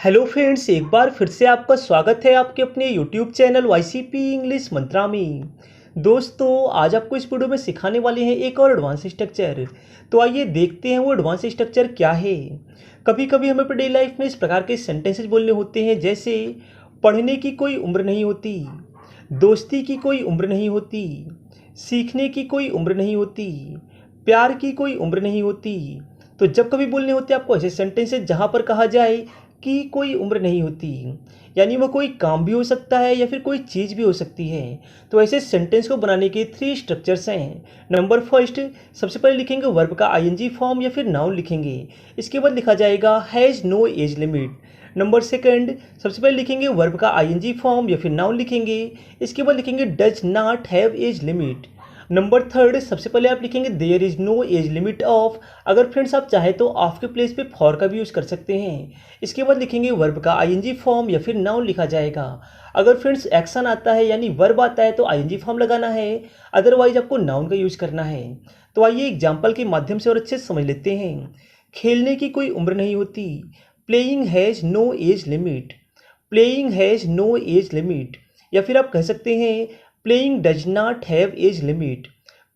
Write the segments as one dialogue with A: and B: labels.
A: Hello friends, एक बार फिर से आपका स्वागत है आपके अपने यूट्यूब चैनल वाईसीपी इंग्लिश मंत्रा में। दोस्तों, आज आपको इस वीडियो में सिखाने वाले हैं एक और एडवांस स्ट्रक्चर। तो आइए देखते हैं वो एडवांस स्ट्रक्चर क्या है। कभी कभी हमें अपनी डेली लाइफ में इस प्रकार के सेंटेंसेस बोलने होते हैं, जैसे पढ़ने की कोई उम्र नहीं होती, दोस्ती की कोई उम्र नहीं होती, सीखने की कोई उम्र नहीं होती, प्यार की कोई उम्र नहीं होती। तो जब कभी बोलने होते हैं आपको ऐसे सेंटेंसेस जहाँ पर कहा जाए कि कोई उम्र नहीं होती, यानी वो कोई काम भी हो सकता है या फिर कोई चीज़ भी हो सकती है। तो ऐसे सेंटेंस को बनाने के 3 स्ट्रक्चर्स हैं। नंबर फर्स्ट, सबसे पहले लिखेंगे वर्ब का आईएनजी फॉर्म या फिर नाउन लिखेंगे। इसके बाद लिखा जाएगा has no age limit. Number second, सबसे पहले लिखेंगे वर्ब का आईएनजी फॉर्म या फिर नाउन लिखेंगे। इसके बाद लिखेंगे does not have age limit. Number third, सबसे पहले आप लिखेंगे there is no age limit of. अगर फ्रेंड्स आप चाहे तो ऑफ के प्लेस पे फॉर का भी यूज़ कर सकते हैं। इसके बाद लिखेंगे वर्ब का आईएनजी फॉर्म या फिर नाउन लिखा जाएगा। अगर फ्रेंड्स एक्शन आता है यानी वर्ब आता है तो आईएनजी फॉर्म लगाना है, अदरवाइज आपको नाउन का यूज़ करना है। तो आइए एग्जाम्पल के माध्यम से और अच्छे से समझ लेते हैं। खेलने की कोई उम्र नहीं होती, playing has no age limit. Playing has no age limit. या फिर आप कह सकते हैं playing does not have age limit.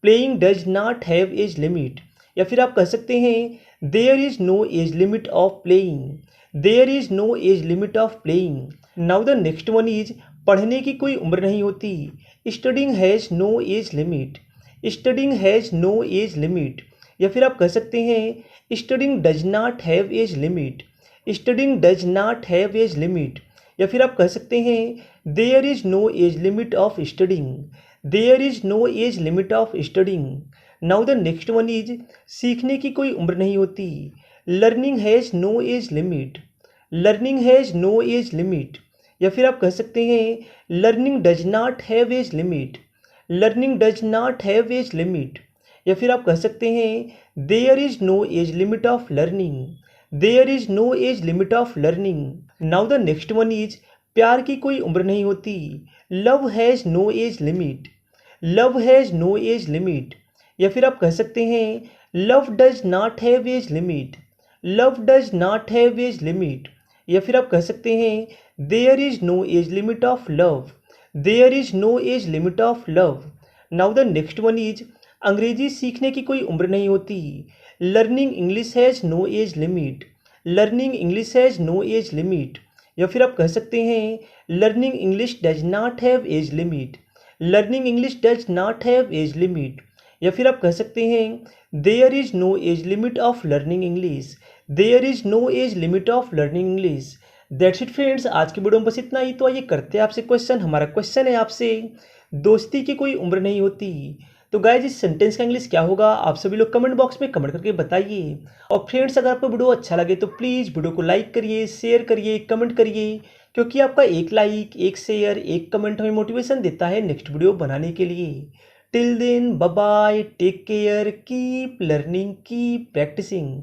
A: Playing does not have age limit. या फिर आप कह सकते हैं there is no age limit of playing. There is no age limit of playing. Now the next one is पढ़ने की कोई उम्र नहीं होती, studying has no age limit. Studying has no age limit. या फिर आप कह सकते हैं studying does not have age limit. Studying does not have age limit. या फिर आप कह सकते हैं there is no age limit of studying. There is no age limit of studying. Now the next one is सीखने की कोई उम्र नहीं होती, learning has no age limit. Learning has no age limit. या फिर आप कह सकते हैं learning does not have age limit. Learning does not have age limit. या फिर आप कह सकते हैं there is no age limit of learning. There is no age limit of learning. Now the next one is प्यार की कोई उम्र नहीं होती, love has no age limit. Love has no age limit. या फिर आप कह सकते हैं love does not have age limit. Love does not have age limit. या फिर आप कह सकते हैं there is no age limit of love. There is no age limit of love. Now the next one is Angrezi सीखने की कोई उम्र नहीं होती, learning English has no age limit. Learning English has no age limit. या फिर आप कह सकते हैं learning English does not have age limit. Learning English does not have age limit. या फिर आप कह सकते हैं there is no age limit of learning English. There is no age limit of learning English. That's it friends, आज की video में बस इतना ही। तो आइए करते हैं आपसे क्वेश्चन। हमारा क्वेश्चन है आपसे, दोस्ती की कोई उम्र नहीं होती। तो गाइज इस सेंटेंस का इंग्लिश क्या होगा, आप सभी लोग कमेंट बॉक्स में कमेंट करके बताइए। और फ्रेंड्स, अगर आपको वीडियो अच्छा लगे तो प्लीज़ वीडियो को लाइक करिए, शेयर करिए, कमेंट करिए, क्योंकि आपका एक लाइक, एक शेयर, एक कमेंट हमें मोटिवेशन देता है नेक्स्ट वीडियो बनाने के लिए। Till then bye bye, take care, keep learning, keep practising.